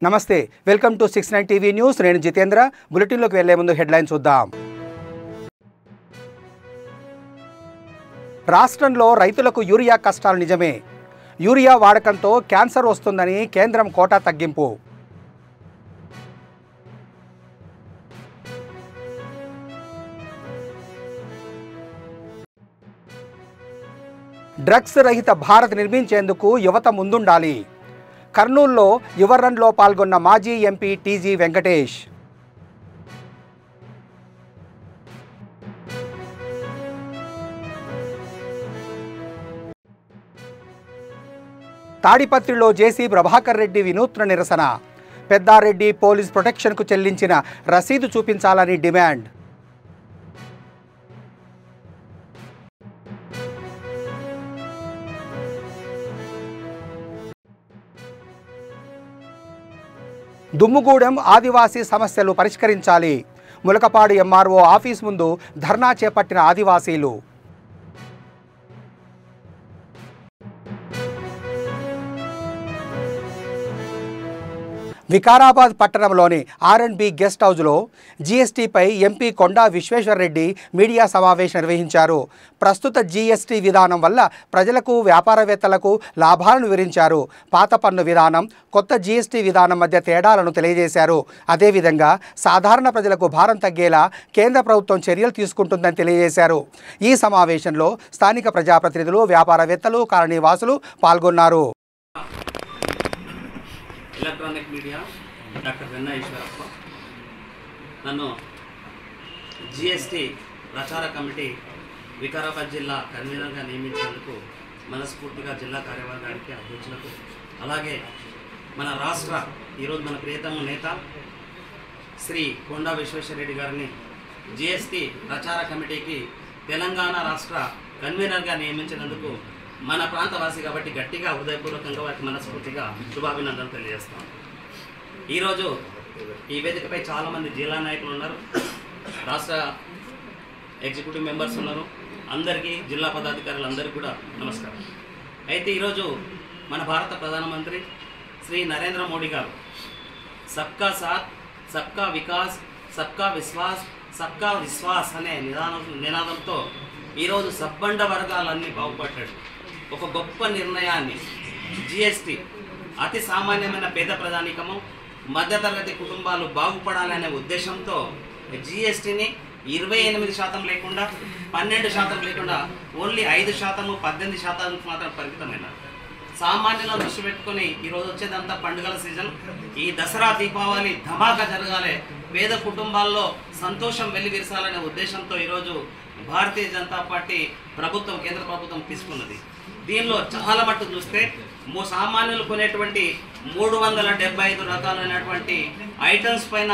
నమస్తే welcome to 69 TV news నేను Jitendra bulletin లోకి వెళ్లే ముందు హెడ్లైన్ చూద్దాం రాష్ట్రంలో రైతులకు యూరియా కష్టాలు నిజమే యూరియా వాడకంతో క్యాన్సర్ వస్తుందని కేంద్రం కోటా తగ్గింపు డ్రగ్స్ రహిత భారత్ నిర్మించేందుకు యువత ముందుండాలి కర్నూలులో యువ రన్లో పాల్గొన్న మాజీ ఎంపీ టీజీ వెంకటేష్ తాడిపత్రిలో జేసీ ప్రభాకర్ రెడ్డి వినూత్న నిరసన పెద్దారెడ్డి పోలీస్ ప్రొటెక్షన్కు చెల్లించిన రసీదు చూపించాలని డిమాండ్ దుమ్ముగూడెం ఆదివాసీ సమస్యలు పరిష్కరించాలి ములకపాడు ఎంఆర్ఓ ఆఫీస్ ముందు ధర్నా చేపట్టిన ఆదివాసీలు వికారాబాద్ పట్టణంలోని R&B గెస్ట్ హౌస్లో జీఎస్టీపై ఎంపీ కొండా విశ్వేశ్వర్రెడ్డి మీడియా సమావేశం నిర్వహించారు. ప్రస్తుత జీఎస్టీ విధానం వల్ల ప్రజలకు వ్యాపారవేత్తలకు లాభాలను వివరించారు. పాత పన్ను విధానం కొత్త జీఎస్టీ విధానం మధ్య తేడాలను తెలియజేశారు. అదేవిధంగా సాధారణ ప్రజలకు భారం తగ్గేలా కేంద్ర ప్రభుత్వం చర్యలు తీసుకుంటుందని తెలియజేశారు. ఈ సమావేశంలో స్థానిక ప్రజాప్రతినిధులు వ్యాపారవేత్తలు కాలనీవాసులు పాల్గొన్నారు. ఎలక్ట్రానిక్ మీడియా డాక్టర్ వెన్న ఈశ్వరప్ప నన్ను జిఎస్టీ ప్రచార కమిటీ వికారాబాద్ జిల్లా కన్వీనర్గా నియమించినందుకు మనస్ఫూర్తిగా జిల్లా కార్యవర్గానికి అధ్యక్షులకు అలాగే మన రాష్ట్ర ఈరోజు మన ప్రియతమ నేత శ్రీ కొండా విశ్వేశ్వరరెడ్డి గారిని జిఎస్టీ ప్రచార కమిటీకి తెలంగాణ రాష్ట్ర కన్వీనర్గా నియమించినందుకు మన ప్రాంతవాసి కాబట్టి గట్టిగా హృదయపూర్వకంగా వారికి మనస్ఫూర్తిగా శుభాభినందనలు తెలియజేస్తాం. ఈరోజు ఈ వేదికపై చాలామంది జిల్లా నాయకులు ఉన్నారు, రాష్ట్ర ఎగ్జిక్యూటివ్ మెంబర్స్ ఉన్నారు. అందరికీ జిల్లా పదాధికారులందరికీ కూడా నమస్కారం. అయితే ఈరోజు మన భారత ప్రధానమంత్రి శ్రీ నరేంద్ర మోడీ గారు సబ్కా సాత్ సబ్కా వికాస్ సబ్కా విశ్వాస్ అనే నినాదంతో ఈరోజు సబ్బండ వర్గాలన్నీ బాగుపడ్డాడు. ఒక గొప్ప నిర్ణయాన్ని జిఎస్టీ అతి సామాన్యమైన పేద ప్రజానీకము మధ్యతరగతి కుటుంబాలు బాగుపడాలనే ఉద్దేశంతో జిఎస్టీని 28% లేకుండా 12% లేకుండా ఓన్లీ 5%, 18% మాత్రం పరిమితమైనారు. సామాన్యులను దృష్టి పెట్టుకొని ఈరోజు వచ్చేదంతా పండుగల సీజన్. ఈ దసరా దీపావళి ధమాకా జరగాలి, పేద కుటుంబాల్లో సంతోషం వెల్లివిరసాలనే ఉద్దేశంతో ఈరోజు భారతీయ జనతా పార్టీ ప్రభుత్వం కేంద్ర ప్రభుత్వం తీసుకున్నది. దీనిలో చాలా మట్టుకు చూస్తే సామాన్యులు కొనేటువంటి 375 రకాలైనటువంటి ఐటమ్స్ పైన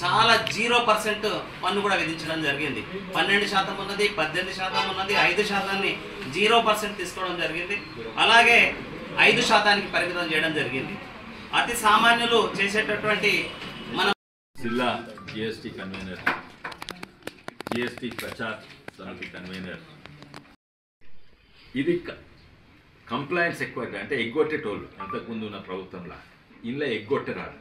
చాలా 0% పన్ను కూడా విధించడం జరిగింది. 12% ఉన్నది, 18% ఉన్నది, 5%ని 0% తీసుకోవడం జరిగింది. అలాగే 5%కి పరిమితం చేయడం జరిగింది. అతి సామాన్యులు చేసేటటువంటి మన జిల్లా జిఎస్టీ కన్వీనర్, జిఎస్టీ ప్రచార సమితి కన్వీనర్. ఇది కంప్లైంట్స్ ఎక్కువ అంటే ఎగ్గొట్టేటోళ్ళు అంతకుముందు ఉన్న ప్రభుత్వంలో ఇంట్లో ఎగ్గొట్టరాదు.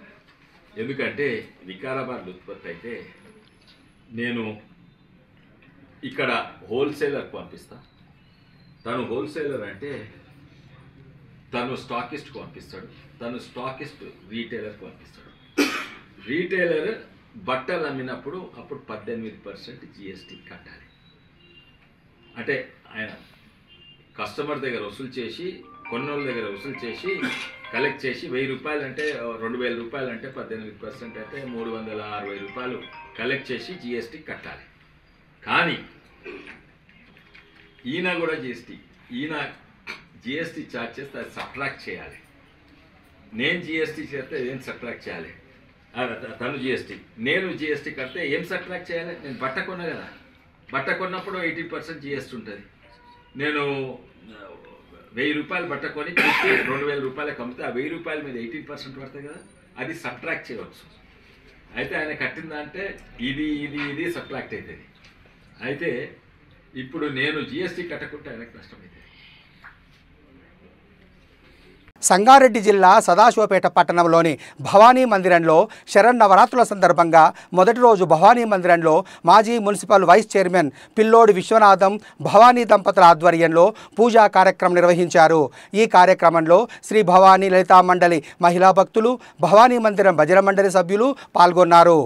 ఎందుకంటే వికారాబాద్ ఉత్పత్తి అయితే నేను ఇక్కడ హోల్సేలర్కి పంపిస్తా. తను హోల్సేలర్ అంటే తను స్టాకిస్ట్కి పంపిస్తాడు, తను స్టాకిస్ట్ రీటైలర్కి పంపిస్తాడు. రీటైలర్ బట్టలు అమ్మినప్పుడు అప్పుడు 18% జిఎస్టీ కట్టాలి. అంటే ఆయన కస్టమర్ దగ్గర వసూలు చేసి కొన్నోళ్ళ దగ్గర వసూలు చేసి కలెక్ట్ చేసి 1000 రూపాయలు అంటే 2000 రూపాయలు అంటే 18% అయితే 360 రూపాయలు కలెక్ట్ చేసి జిఎస్టీ కట్టాలి. కానీ ఈయన కూడా జిఎస్టీ ఛార్జ్ చేస్తే అది సబ్ట్రాక్ట్ చేయాలి. నేను జిఎస్టీ చేస్తే ఏం సబ్ట్రాక్ట్ చేయాలి? తను జిఎస్టీ, నేను జిఎస్టీ కడితే ఏం సబ్ట్రాక్ట్ చేయాలి? నేను బట్ట కొన్నా కదా, బట్ట కొన్నప్పుడు 18% జిఎస్టీ ఉంటుంది. నేను 1000 రూపాయలు బట్ట కొని 2000 రూపాయలకు అమ్మితే ఆ 1000 రూపాయల మీద 18% పడుతుంది కదా, అది సబ్ట్రాక్ట్ చేయవచ్చు. అయితే ఆయన కట్టిందంటే ఇది సబ్ట్రాక్ట్ అవుతుంది. అయితే ఇప్పుడు నేను జిఎస్టీ కట్టకుంటే ఆయనకు నష్టమవుతుంది. సంగారెడ్డి జిల్లా సదాశివపేట పట్టణంలోని భవానీ మందిరంలో శరన్నవరాత్రుల సందర్భంగా మొదటి రోజు భవానీ మందిరంలో మాజీ మున్సిపల్ వైస్ చైర్మన్ పిల్లోడి విశ్వనాథం భవానీ దంపతుల ఆధ్వర్యంలో పూజా కార్యక్రమం నిర్వహించారు. ఈ కార్యక్రమంలో శ్రీ భవానీ లలితా మండలి మహిళా భక్తులు, భవానీ మందిరం భజన మండలి సభ్యులు పాల్గొన్నారు.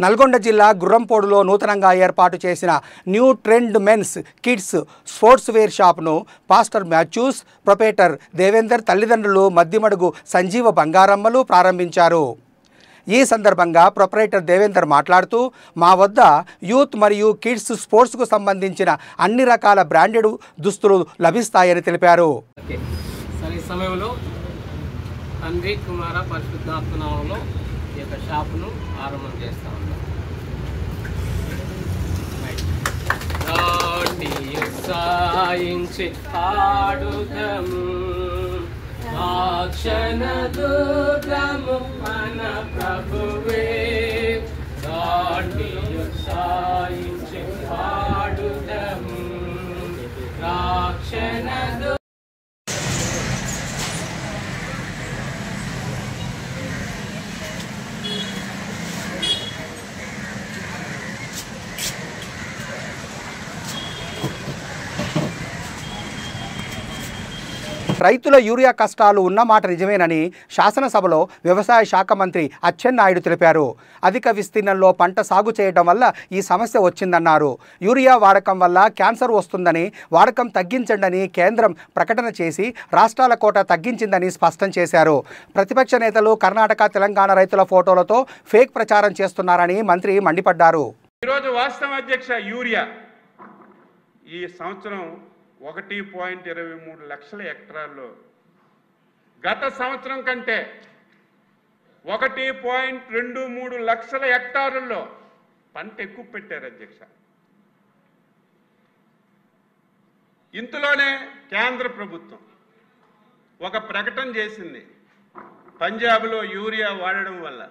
నల్గొండ జిల్లా గుర్రంపోడులో నూతనంగా ఏర్పాటు చేసిన new trend men's kids sports wear షాప్ను పాస్టర్ మాథ్యూస్, ప్రొపరేటర్ దేవేందర్ తల్లిదండ్రులు మద్దిమడుగు సంజీవ బంగారమ్మలు ప్రారంభించారు. ఈ సందర్భంగా ప్రొపరేటర్ దేవేందర్ మాట్లాడుతూ, మా వద్ద యూత్ మరియు కిడ్స్ స్పోర్ట్స్కు సంబంధించిన అన్ని రకాల బ్రాండెడ్ దుస్తులు లభిస్తాయని తెలిపారు. ఈ సమయంలో తండ్రి కుమార పరిశుద్ధాత్మ నామములో ఈ యొక్క షాపును ఆరంభం చేస్తా ఉన్నాం. సాయించి పాడుదము రాక్షణ దుర్గము మన ప్రభువే, సాయించి పాడుదము రాక్షణ రైతుల యూరియా కష్టాలు ఉన్నమాట నిజమేనని శాసనసభలో వ్యవసాయ శాఖ మంత్రి అచ్చెన్నాయుడు తెలిపారు. అధిక విస్తీర్ణంలో పంట సాగు చేయడం వల్ల ఈ సమస్య వచ్చిందన్నారు. యూరియా వాడకం వల్ల క్యాన్సర్ వస్తుందని, వాడకం తగ్గించండి కేంద్రం ప్రకటన చేసి రాష్ట్రాల కోట తగ్గించిందని స్పష్టం చేశారు. ప్రతిపక్ష నేతలు కర్ణాటక, తెలంగాణ రైతుల ఫోటోలతో ఫేక్ ప్రచారం చేస్తున్నారని మంత్రి మండిపడ్డారు. ఈరోజు వాస్తవ అధ్యక్ష యూరియా ఈ సంవత్సరం 1.23 లక్షల హెక్టార్లో గత సంవత్సరం కంటే 1.23 లక్షల హెక్టారుల్లో పంట ఎక్కువ పెట్టారు అధ్యక్ష. ఇంతలోనే కేంద్ర ప్రభుత్వం ఒక ప్రకటన చేసింది. పంజాబ్లో యూరియా వాడడం వల్ల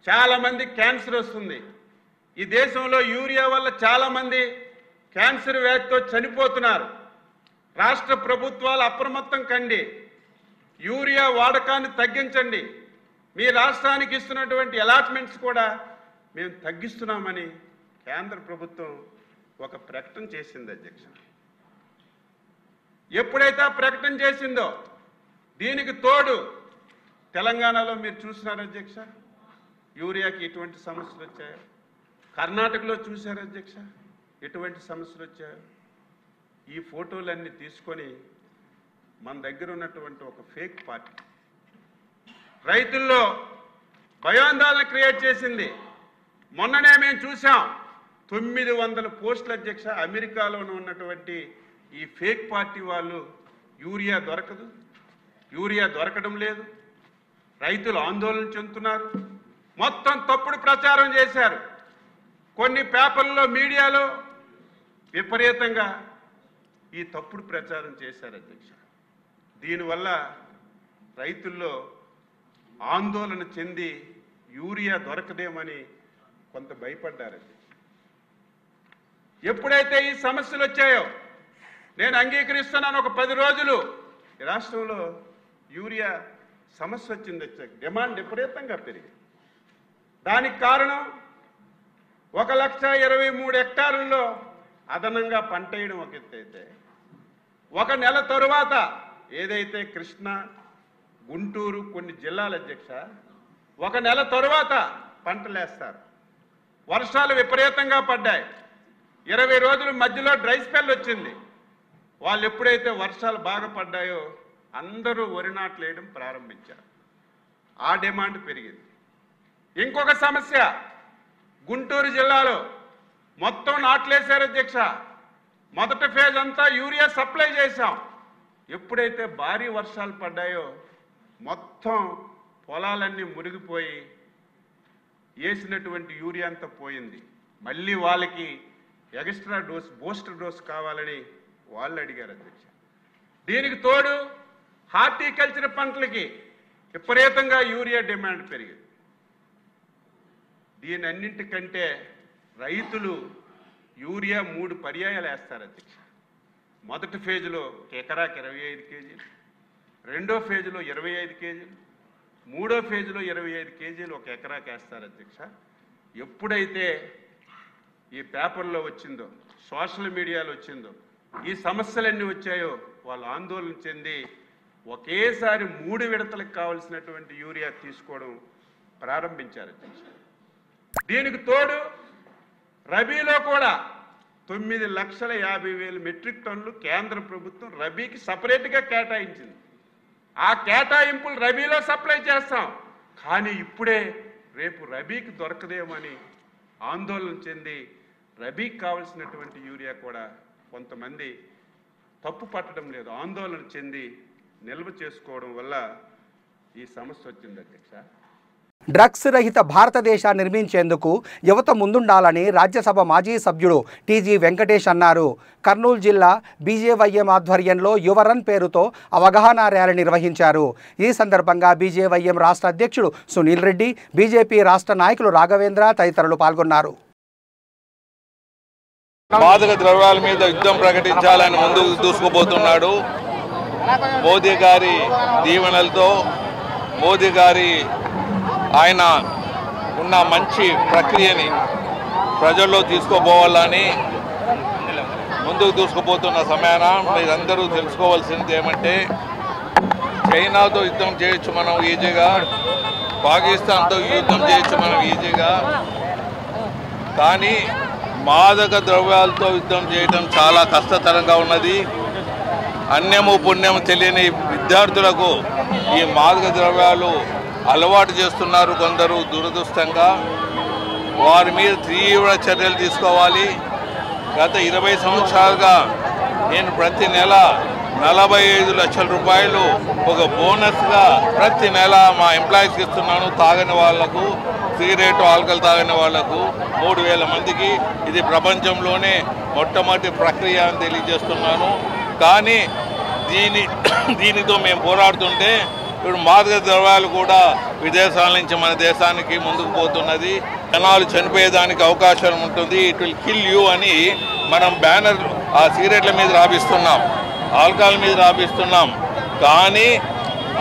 చాలామంది క్యాన్సర్ వస్తుంది. ఈ దేశంలో యూరియా వల్ల చాలామంది క్యాన్సర్ వ్యాధితో చనిపోతున్నారు. రాష్ట్ర ప్రభుత్వాలు అప్రమత్తం కండి, యూరియా వాడకాన్ని తగ్గించండి, మీ రాష్ట్రానికి ఇస్తున్నటువంటి అలాట్మెంట్స్ కూడా మేము తగ్గిస్తున్నామని కేంద్ర ప్రభుత్వం ఒక ప్రకటన చేసింది అధ్యక్ష. ఎప్పుడైతే ఆ ప్రకటన చేసిందో దీనికి తోడు తెలంగాణలో మీరు చూసినారు అధ్యక్ష, యూరియాకి ఎటువంటి సమస్యలు వచ్చాయో. కర్ణాటకలో చూశారు అధ్యక్ష, ఎటువంటి సమస్యలు వచ్చాయో. ఈ ఫోటోలన్నీ తీసుకొని మన దగ్గర ఉన్నటువంటి ఒక ఫేక్ పార్టీ రైతుల్లో భయాందోళన క్రియేట్ చేసింది. మొన్ననే మేము చూసాం 900 పోస్టులు అధ్యక్ష. అమెరికాలో ఉన్నటువంటి ఈ ఫేక్ పార్టీ వాళ్ళు యూరియా దొరకదు, యూరియా దొరకడం లేదు, రైతులు ఆందోళన చెందుతున్నారు, మొత్తం తప్పుడు ప్రచారం చేశారు. కొన్ని పేపర్లలో మీడియాలో విపరీతంగా ఈ తప్పుడు ప్రచారం చేశారు అధ్యక్ష. దీనివల్ల రైతుల్లో ఆందోళన చెంది యూరియా దొరకదేమని కొంత భయపడ్డారు అధ్యక్ష. ఎప్పుడైతే ఈ సమస్యలు వచ్చాయో నేను అంగీకరిస్తున్నాను, ఒక 10 రోజులు ఈ రాష్ట్రంలో యూరియా సమస్య వచ్చింది అధ్యక్ష. డిమాండ్ విపరీతంగా పెరిగింది. దానికి కారణం 1,23,000 హెక్టారుల్లో అదనంగా పంట వేయడం ఒక ఎత్తు అయితే, 1 నెల తరువాత ఏదైతే కృష్ణా, గుంటూరు కొన్ని జిల్లాల అధ్యక్ష 1 నెల తరువాత పంటలేస్తారు. వర్షాలు విపరీతంగా పడ్డాయి. 20 రోజుల మధ్యలో డ్రై స్పెల్ వచ్చింది. వాళ్ళు ఎప్పుడైతే వర్షాలు బాగా పడ్డాయో అందరూ వరి నాట్లు వేయడం ప్రారంభించారు. ఆ డిమాండ్ పెరిగింది. ఇంకొక సమస్య, గుంటూరు జిల్లాలో మొత్తం నాట్లేశారు అధ్యక్ష. మొదటి ఫేజ్ అంతా యూరియా సప్లై చేశాం. ఎప్పుడైతే భారీ వర్షాలు పడ్డాయో మొత్తం పొలాలన్నీ మునిగిపోయి వేసినటువంటి యూరియా అంతా పోయింది. మళ్ళీ వాళ్ళకి ఎక్స్ట్రా డోస్, బూస్టర్ డోస్ కావాలని వాళ్ళు అడిగారు అధ్యక్ష. దీనికి తోడు హార్టికల్చర్ పంటలకి విపరీతంగా యూరియా డిమాండ్ పెరిగింది. దీని అన్నింటికంటే రైతులు యూరియా 3 పర్యాయాలు వేస్తారు అధ్యక్ష. మొదటి ఫేజ్లో ఎకరాకి 25 కేజీలు, రెండో ఫేజ్లో 25 కేజీలు, మూడో ఫేజ్లో 25 కేజీలు ఒక ఎకరాకి వేస్తారు అధ్యక్ష. ఎప్పుడైతే ఈ పేపర్లో వచ్చిందో, సోషల్ మీడియాలో వచ్చిందో, ఈ సమస్యలన్నీ వచ్చాయో వాళ్ళు ఆందోళన చెంది ఒకేసారి 3 విడతలకు కావాల్సినటువంటి యూరియా తీసుకోవడం ప్రారంభించారు అధ్యక్ష. దీనికి తోడు రబీలో కూడా 9,50,000 మెట్రిక్ టన్నులు కేంద్ర ప్రభుత్వం రబీకి సపరేట్గా కేటాయించింది. ఆ కేటాయింపులు రబీలో సప్లై చేస్తాం, కానీ ఇప్పుడే రేపు రబీకి దొరకదేమని ఆందోళన చెంది రబీకి కావాల్సినటువంటి యూరియా కూడా కొంతమంది తప్పు పట్టడం లేదు, ఆందోళన చెంది నిల్వ చేసుకోవడం వల్ల ఈ సమస్య వచ్చింది అధ్యక్ష. డ్రగ్స్ రహిత భారతదేశాన్ని నిర్మించేందుకు యువత ముందుండాలని రాజ్యసభ మాజీ సభ్యుడు టీజీ వెంకటేష్ అన్నారు. కర్నూలు జిల్లా బీజేవైఎం ఆధ్వర్యంలో యువరన్ పేరుతో అవగాహన ర్యాలీ నిర్వహించారు. ఈ సందర్భంగా బీజేవైఎం రాష్ట్ర అధ్యక్షుడు సునీల్ రెడ్డి, బీజేపీ రాష్ట్ర నాయకులు రాఘవేంద్ర తదితరులు పాల్గొన్నారు. మాదక ద్రవ్యాల మీద యుద్ధం ప్రకటించాలని ముందుకు దూసుకుపోతున్నాడు. మోదీ గారి దీవెనలతో, మోదీ గారి ఆయన ఉన్న మంచి ప్రక్రియని ప్రజల్లో తీసుకుపోవాలని ముందుకు దూసుకుపోతున్న సమయాన మీరందరూ తెలుసుకోవాల్సింది ఏమంటే, చైనాతో యుద్ధం చేయొచ్చు మనం ఈజీగా, పాకిస్తాన్తో యుద్ధం చేయొచ్చు మనం ఈజీగా, కానీ మాదక ద్రవ్యాలతో యుద్ధం చేయడం చాలా కష్టతరంగా ఉన్నది. అన్యము పుణ్యము తెలియని విద్యార్థులకు ఈ మాదక ద్రవ్యాలు అలవాటు చేస్తున్నారు కొందరు దురదృష్టంగా. వారి మీద తీవ్ర చర్యలు తీసుకోవాలి. గత 20 సంవత్సరాలుగా నేను ప్రతి నెల 45 లక్షల రూపాయలు ఒక బోనస్గా ప్రతి నెల మా ఎంప్లాయీస్కి ఇస్తున్నాను. తాగని వాళ్లకు, సిగరెట్ ఆల్కహాల్ తాగని వాళ్లకు 3000 మందికి. ఇది ప్రపంచంలోనే మొట్టమొదటి ప్రక్రియ అని తెలియజేస్తున్నాను. కానీ దీనితో మేము పోరాడుతుంటే ఇప్పుడు మాదక ద్రవ్యాలు కూడా విదేశాల నుంచి మన దేశానికి ముందుకు పోతున్నది. జనాలు చనిపోయేదానికి అవకాశం ఉంటుంది. ఇట్ విల్ కిల్ యూ అని మనం బ్యానర్ ఆ సిగరెట్ల మీద రాపిస్తున్నాం, ఆల్కహాల్ మీద రాపిస్తున్నాం. కానీ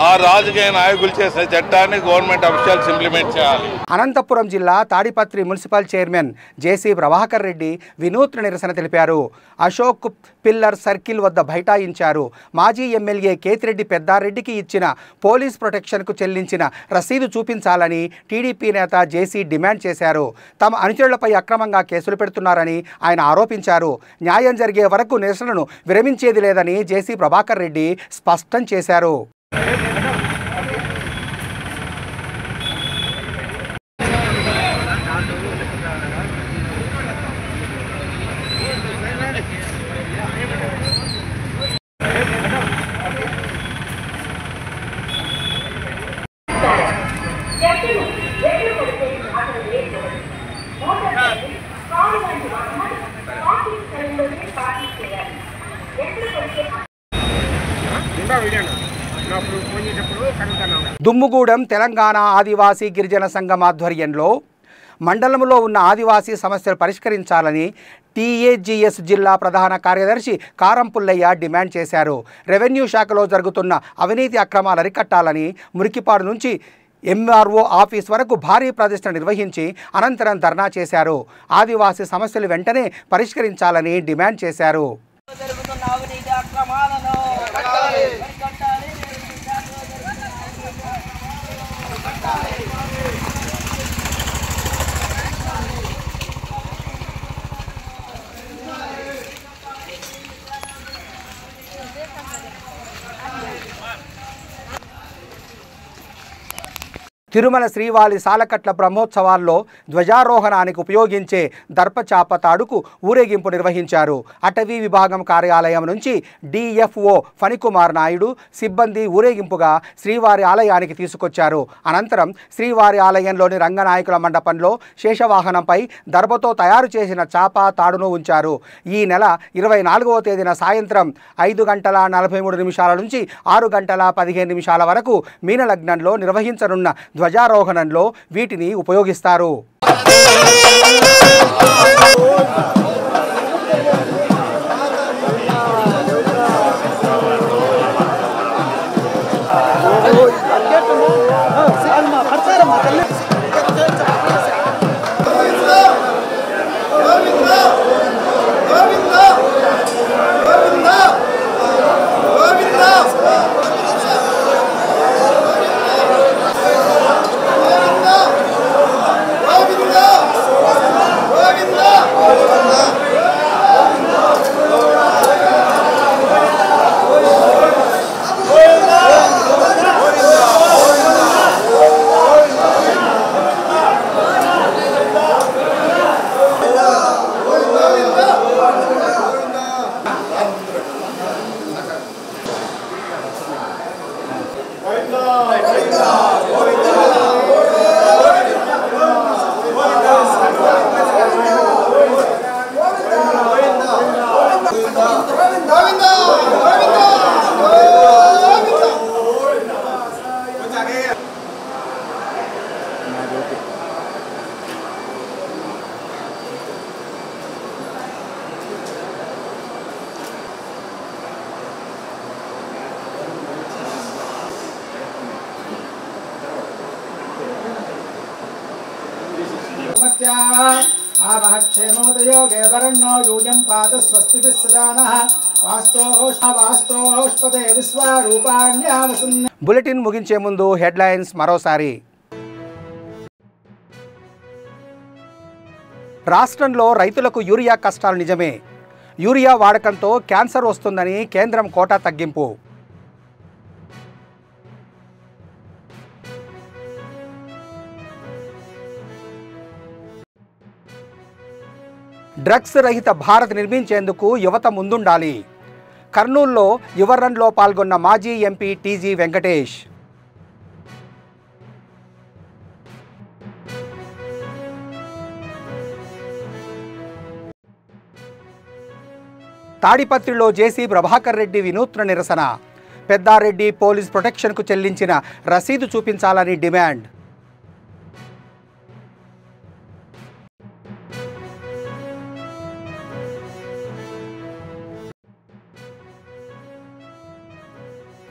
ఆ రాజకీయ నాయకులు చేసిన చట్టాన్ని గవర్నమెంట్ అఫీషియల్స్ ఇంప్లిమెంట్ చేయాలి. అనంతపురం జిల్లా తాడిపత్రి మున్సిపల్ చైర్మన్ జేసీ ప్రభాకర్ రెడ్డి వినూత్న నిరసన తెలిపారు. అశోక్ పిల్లర్ సర్కిల్ వద్ద బైఠాయించారు. మాజీ ఎమ్మెల్యే కేతిరెడ్డి పెద్దారెడ్డికి ఇచ్చిన పోలీస్ ప్రొటెక్షన్కు చెల్లించిన రసీదు చూపించాలని టీడీపీ నేత జేసీ డిమాండ్ చేశారు. తమ అనుచరులపై అక్రమంగా కేసులు పెడుతున్నారని ఆయన ఆరోపించారు. న్యాయం జరిగే వరకు నిరసనను విరమించేది లేదని జేసీ ప్రభాకర్ రెడ్డి స్పష్టం చేశారు. దుమ్ముగూడెం తెలంగాణ ఆదివాసీ గిరిజన సంఘం ఆధ్వర్యంలో మండలంలో ఉన్న ఆదివాసీ సమస్యలు పరిష్కరించాలని టీఏజీఎస్ జిల్లా ప్రధాన కార్యదర్శి కారం పుల్లయ్య డిమాండ్ చేశారు. రెవెన్యూ శాఖలో జరుగుతున్న అవినీతి అక్రమాలు అరికట్టాలని మురికిపాడు నుంచి ఎంఆర్ఓ ఆఫీస్ వరకు భారీ ప్రదర్శన నిర్వహించి అనంతరం ధర్నా చేశారు. ఆదివాసీ సమస్యలు వెంటనే పరిష్కరించాలని డిమాండ్ చేశారు. తిరుమల శ్రీవారి సాలకట్ల బ్రహ్మోత్సవాల్లో ధ్వజారోహణానికి ఉపయోగించే దర్పచాప తాడుకు ఊరేగింపు నిర్వహించారు. అటవీ విభాగం కార్యాలయం నుంచి డిఎఫ్ఓ ఫణికుమార్ నాయుడు సిబ్బంది ఊరేగింపుగా శ్రీవారి ఆలయానికి తీసుకొచ్చారు. అనంతరం శ్రీవారి ఆలయంలోని రంగనాయకుల మండపంలో శేషవాహనంపై దర్భతో తయారు చేసిన చాప తాడును ఉంచారు. ఈ నెల 24వ తేదీన సాయంత్రం 5:43 నుంచి 6:15 వరకు మీనలగ్నంలో నిర్వహించనున్న ధ్వజారోహణంలో వీటిని ఉపయోగిస్తారు. బులెటిన్ ముగించే ముందు హెడ్లైన్స్ మరోసారి. రాష్ట్రంలో రైతులకు యూరియా కష్టాలు నిజమే. యూరియా వాడకంతో క్యాన్సర్ వస్తుందని కేంద్రం కోటా తగ్గింపు. డ్రగ్స్ రహిత భారత్ నిర్మించేందుకు యువత ముందుండాలి. కర్నూలులో యువ రన్లో పాల్గొన్న మాజీ ఎంపీ టీజీ వెంకటేష్. తాడిపత్రిలో జేసీ ప్రభాకర్ రెడ్డి వినూత్న నిరసన. పెద్దారెడ్డి పోలీస్ ప్రొటెక్షన్కు చెల్లించిన రసీదు చూపించాలని డిమాండ్.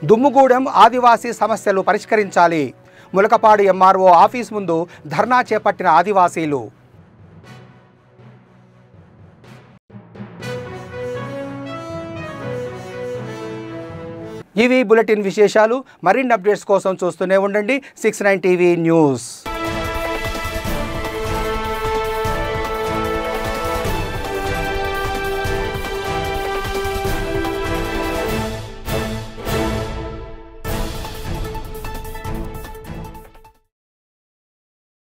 దుమ్ముగూడెం ఆదివాసీ సమస్యలు పరిష్కరించాలి. ములకపాడు ఎంఆర్ఓ ఆఫీస్ ముందు ధర్నా చేపట్టిన ఆదివాసీలు. ఇవి బులెటిన్ విశేషాలు. మరిన్ని అప్డేట్స్ కోసం చూస్తూనే ఉండండి 69 టీవీ న్యూస్.